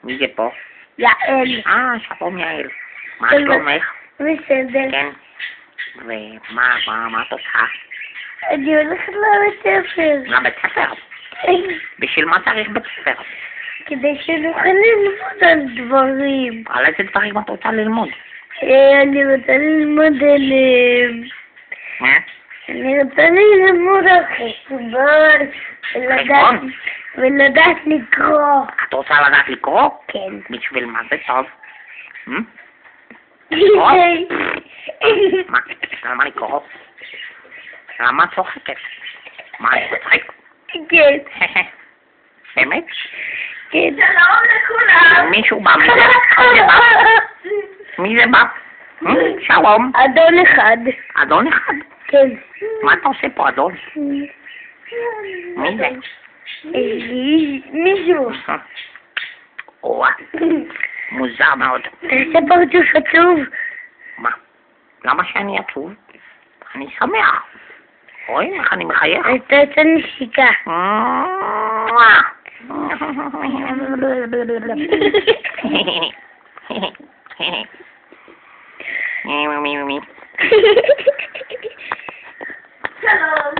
מי זה פה? יעל. שלום יעל. מה שלומך? בסדר. כן. ומה את עושה? אני הולכת לבית ספר. לבית ספר? בשביל מה צריך בית ספר? כדי שנוכל ללמוד על דברים. על איזה דברים את רוצה ללמוד? אני רוצה ללמוד על... מה? אני רוצה ללמוד על חשבון. חשבון? ולדעת לקרוא. את רוצה לדעת לקרוא? כן. בשביל מה זה טוב? מה? למה לקרוא? למה את צוחקת? מה, אני מצחיק? כן. באמת? כן. שלום לכולם. מישהו בא, מי זה בא? שלום. אדון אחד. אדון אחד? כן. מה אתה עושה פה, אדון? מי זה? מישהו. וואה, מוזר מאוד. תעשה פרצוף עצוב. מה? למה שאני עצוב? אני שמח. רואים איך אני מחייך? אתה יוצא נשיקה. מי. שלום.